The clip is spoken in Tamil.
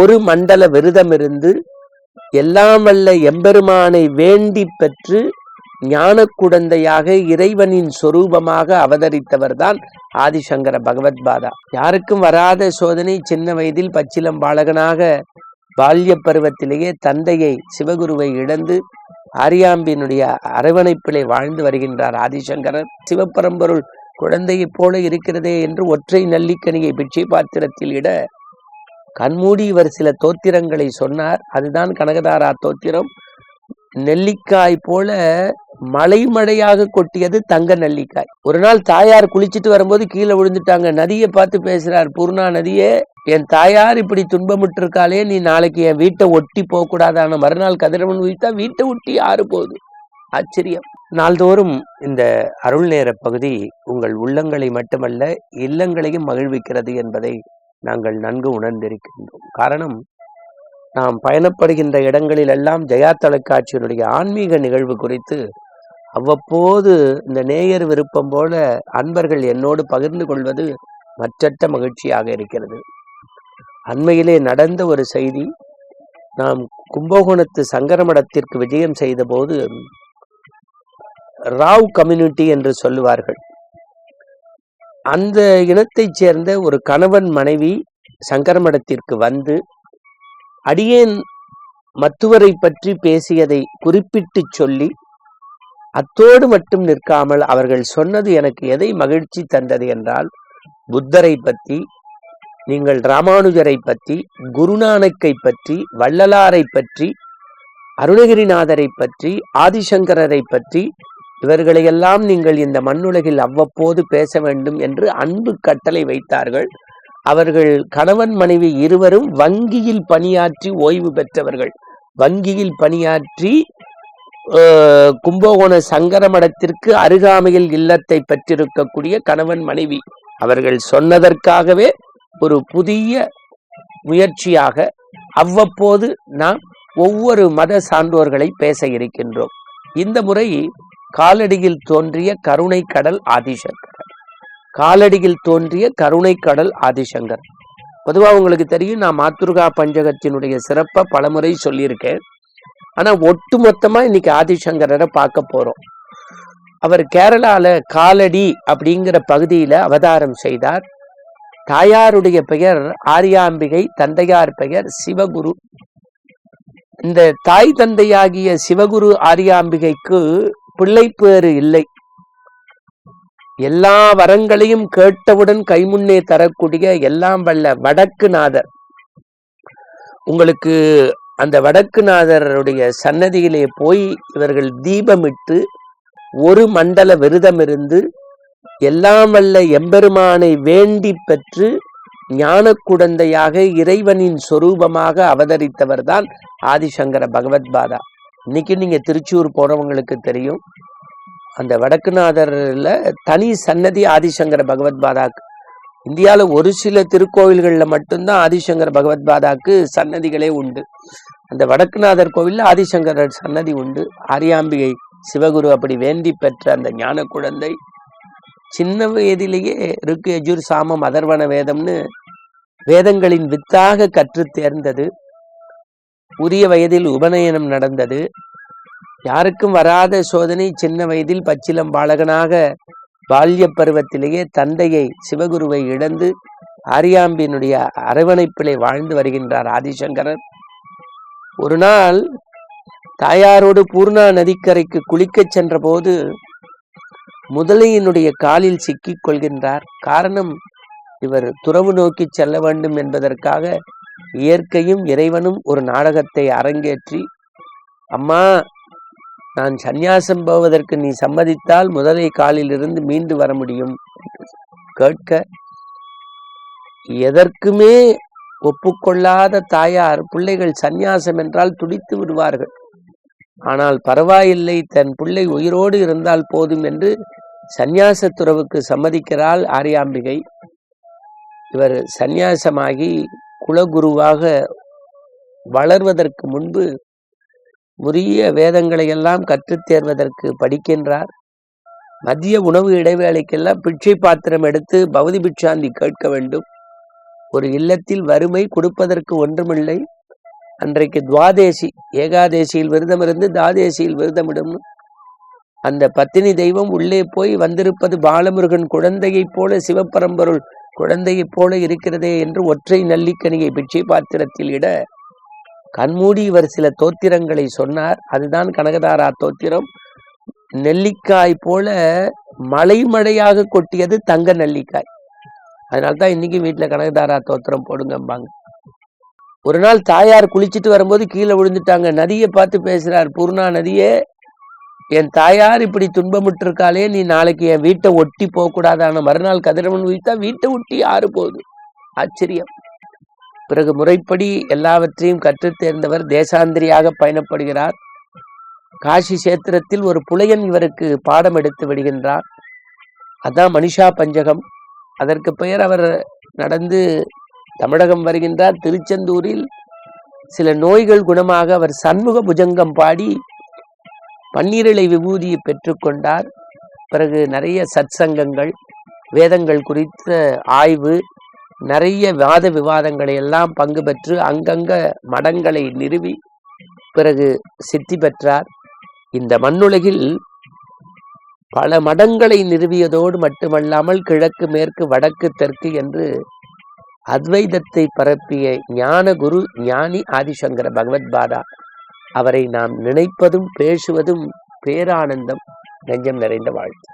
ஒரு மண்டல விரதமிருந்து எல்லாம் வல்ல எம்பெருமானை வேண்டி பெற்று ஞான குடந்தையாக இறைவனின் சொரூபமாக அவதரித்தவர்தான் ஆதிசங்கர பகவத்பாதா. யாருக்கும் வராத சோதனை. சின்ன வயதில் பச்சிலம் பாலகனாக பால்ய பருவத்திலேயே தந்தையை சிவகுருவை இழந்து ஆரியாம்பினுடைய அரவணைப்பிலே வாழ்ந்து வருகின்றார் ஆதிசங்கரர். சிவபரம்பொருள் குழந்தையைப் போல இருக்கிறதே என்று ஒற்றை நல்லிக்கனியை பிட்சை பாத்திரத்தில் இட கண்மூடி இவர் சில தோத்திரங்களை சொன்னார். அதுதான் கனகதாரா தோத்திரம். நெல்லிக்காய் போல மழையாக கொட்டியது தங்க நெல்லிக்காய். ஒரு நாள் தாயார் குளிச்சுட்டு வரும்போது கீழே விழுந்துட்டாங்க. நதியை பார்த்து பேசுறார், பூர்ணா நதியே, என் தாயார் இப்படி துன்பமுட்டு இருக்காளே, நீ நாளைக்கு என் வீட்டை ஒட்டி போக கூடாதான. மறுநாள் கதிரவன் வீட்டா வீட்டை ஒட்டி ஆறு போகுது. ஆச்சரியம். நாள்தோறும் இந்த அருள் நேர பகுதி உங்கள் உள்ளங்களை மட்டுமல்ல இல்லங்களையும் மகிழ்விக்கிறது என்பதை நாங்கள் நன்கு உணர்ந்திருக்கின்றோம். காரணம், நாம் பயணப்படுகின்ற இடங்களில் எல்லாம் ஜெயா தொலைக்காட்சியினுடைய ஆன்மீக நிகழ்வு குறித்து அவ்வப்போது இந்த நேயர் விருப்பம் போல அன்பர்கள் என்னோடு பகிர்ந்து கொள்வது மற்றற்ற மகிழ்ச்சியாக இருக்கிறது. அண்மையிலே நடந்த ஒரு செய்தி. நாம் கும்பகோணத்து சங்கரமடத்திற்கு விஜயம் செய்த போது ராவ் கம்யூனிட்டி என்று சொல்லுவார்கள், அந்த இனத்தைச் சேர்ந்த ஒரு கணவன் மனைவி சங்கரமடத்திற்கு வந்து அடியேன் மத்துவரை பற்றி பேசியதை குறிப்பிட்டு சொல்லி அத்தோடு மட்டும் நிற்காமல் அவர்கள் சொன்னது எனக்கு எதை மகிழ்ச்சி தந்தது என்றால், புத்தரை பற்றி, நீங்கள் ராமானுஜரை பற்றி, குருநானக்கை பற்றி, வள்ளலாரை பற்றி, அருணகிரிநாதரை பற்றி, ஆதிசங்கரரை பற்றி, இவர்களையெல்லாம் நீங்கள் இந்த மண்ணுலகில் அவ்வப்போது பேச வேண்டும் என்று அன்பு கட்டளை வைத்தார்கள். அவர்கள் கணவன் மனைவி இருவரும் வங்கியில் பணியாற்றி ஓய்வு பெற்றவர்கள். வங்கியில் பணியாற்றி கும்பகோண சங்கரமடத்திற்கு அருகாமையில் இல்லத்தை பெற்றிருக்கக்கூடிய கணவன் மனைவி. அவர்கள் சொன்னதற்காகவே ஒரு புதிய முயற்சியாக அவ்வப்போது நாம் ஒவ்வொரு மத சான்றோர்களை பேச இருக்கின்றோம். இந்த முறை காலடியில் தோன்றிய கருணை கடல் ஆதிசங்கர். காலடியில் தோன்றிய கருணை கடல் ஆதிசங்கர். பொதுவாக உங்களுக்கு தெரியும், நான் மாத்துருகா பஞ்சகத்தினுடைய சிறப்பை பலமுறை சொல்லியிருக்கேன். ஆனா ஒட்டு மொத்தமா இன்னைக்கு ஆதிசங்கரரை பார்க்க போறோம். அவர் கேரளால காலடி அப்படிங்கிற பகுதியில அவதாரம் செய்தார். தாயாருடைய பெயர் ஆரியாம்பிகை, தந்தையார் பெயர் சிவகுரு. இந்த தாய் தந்தையாகிய சிவகுரு ஆரியாம்பிகைக்கு பிள்ளை பேறு இல்லை. எல்லா வரங்களையும் கேட்டவுடன் கைமுன்னே தரக்கூடிய எல்லாம் வல்ல வடக்குநாதர். உங்களுக்கு அந்த வடக்குநாதருடைய சன்னதியிலே போய் இவர்கள் தீபமிட்டு ஒரு மண்டல விரதமிருந்து எல்லாம் வல்ல எம்பெருமானை வேண்டி பெற்று ஞான குடந்தையாக இறைவனின் சொரூபமாக அவதரித்தவர்தான் ஆதிசங்கர பகவத்பாதா. இன்னைக்கு நீங்க திருச்சூர் போறவங்களுக்கு தெரியும், அந்த வடக்குநாதர்ல தனி சன்னதி ஆதிசங்கர பகவத்பாதாக்கு. இந்தியாவில் ஒரு சில திருக்கோவில்களில் மட்டும்தான் ஆதிசங்கர பகவத்பாதாக்கு சன்னதிகளே உண்டு. அந்த வடக்குநாதர் கோவில்ல ஆதிசங்கரர் சன்னதி உண்டு. ஆரியாம்பிகை சிவகுரு அப்படி வேண்டி பெற்ற அந்த ஞான குழந்தை சின்ன வயதிலேயே ருக்கு யஜுர் சாமம் அதர்வன வேதம்னு வேதங்களின் வித்தாக கற்று தேர்ந்தது. உரிய வயதில் உபநயனம் நடந்தது. யாருக்கும் வராத சோதனை. சின்ன வயதில் பச்சிலம் பாலகனாக பால்ய பருவத்திலேயே தந்தையை சிவகுருவை இழந்து ஆரியாம்பினுடைய அரவணைப்பிலே வாழ்ந்து வருகின்றார் ஆதிசங்கரர். ஒரு நாள் தாயாரோடு பூர்ணா நதிக்கரைக்கு குளிக்கச் சென்ற போது முதலையினுடைய காலில் சிக்கிக் கொள்கின்றார். காரணம், இவர் துறவு நோக்கி செல்ல வேண்டும் என்பதற்காக இயற்கையும் இறைவனும் ஒரு நாடகத்தை அரங்கேற்றி, அம்மா நான் சந்நியாசம் போவதற்கு நீ சம்மதித்தால் முதலை காலில் இருந்து மீண்டு வர முடியும் கேட்க, எதற்குமே ஒப்புக்கொள்ளாத தாயார் பிள்ளைகள் சந்நியாசம் என்றால் துடித்து விடுவார்கள். ஆனால் பரவாயில்லை, தன் பிள்ளை உயிரோடு இருந்தால் போதும் என்று சந்நியாச துறவுக்கு சம்மதிக்கிறாள் ஆரியாம்பிகை. இவர் சந்நியாசமாகி குலகுருவாக வளர்வதற்கு முன்பு உரிய வேதங்களை எல்லாம் கற்றுத் தேர்வதற்கு படிக்கின்றார். மதிய உணவு இடைவேளைக்கெல்லாம் பிட்சை பாத்திரம் எடுத்து பவதி பிட்சாந்தி கேட்க வேண்டும். ஒரு இல்லத்தில் வறுமை, கொடுப்பதற்கு ஒன்றுமில்லை. அன்றைக்கு துவாதேசி, ஏகாதேசியில் விரதம் இருந்து துவாதேசியில் விரதமிடும். அந்த பத்தினி தெய்வம் உள்ளே போய் வந்திருப்பது பாலமுருகன் குழந்தையைப் போல, சிவபரம்பொருள் குழந்தையைப் போல இருக்கிறதே என்று ஒற்றை நல்லிக்கனியை பிட்சை பாத்திரத்தில் இட கண்மூடி இவர் சில தோத்திரங்களை சொன்னார். அதுதான் கனகதாரா தோத்திரம். நெல்லிக்காய் போல மலை மழையாக கொட்டியது தங்க நெல்லிக்காய். அதனால்தான் இன்னைக்கு வீட்டுல கனகதாரா தோத்திரம் போடுங்கம்பாங்க. ஒரு நாள் தாயார் குளிச்சுட்டு வரும்போது கீழே விழுந்துட்டாங்க. நதியை பார்த்து பேசுறார், பூர்ணா நதியே, என் தாயார் இப்படி துன்பமுட்டு இருக்காளே, நீ நாளைக்கு என் வீட்டை ஒட்டி போக கூடாதான. மறுநாள் கதிரவன் உயிர்த்தா வீட்டை ஒட்டி ஆறு போகுது. ஆச்சரியம். பிறகு முறைப்படி எல்லாவற்றையும் கற்றுத் தேர்ந்தவர் தேசாந்திரியாக பயணப்படுகிறார். காசி சேத்திரத்தில் ஒரு புலையன் இவருக்கு பாடம் எடுத்து விடுகின்றார். அதான் மனிஷா பஞ்சகம். அதற்கு பெயர் அவர் நடந்து தமிழகம் வருகின்றார். திருச்செந்தூரில் சில நோய்கள் குணமாக அவர் சண்முக புஜங்கம் பாடி பன்னீரிலை விபூதியை பெற்றுக்கொண்டார். பிறகு நிறைய சத்சங்கங்கள், வேதங்கள் குறித்த ஆய்வு, நிறைய வாத விவாதங்களை எல்லாம் பங்கு பெற்று அங்கங்க மடங்களை நிறுவி பிறகு சித்தி பெற்றார். இந்த மண்ணுலகில் பல மடங்களை நிறுவியதோடு மட்டுமல்லாமல் கிழக்கு மேற்கு வடக்கு தெற்கு என்று அத்வைதத்தை பரப்பிய ஞான குரு ஞானி ஆதிசங்கர பகவத்பாதா. அவரை நாம் நினைப்பதும் பேசுவதும் பேரானந்தம். நெஞ்சம் நிறைந்த வாழ்த்து.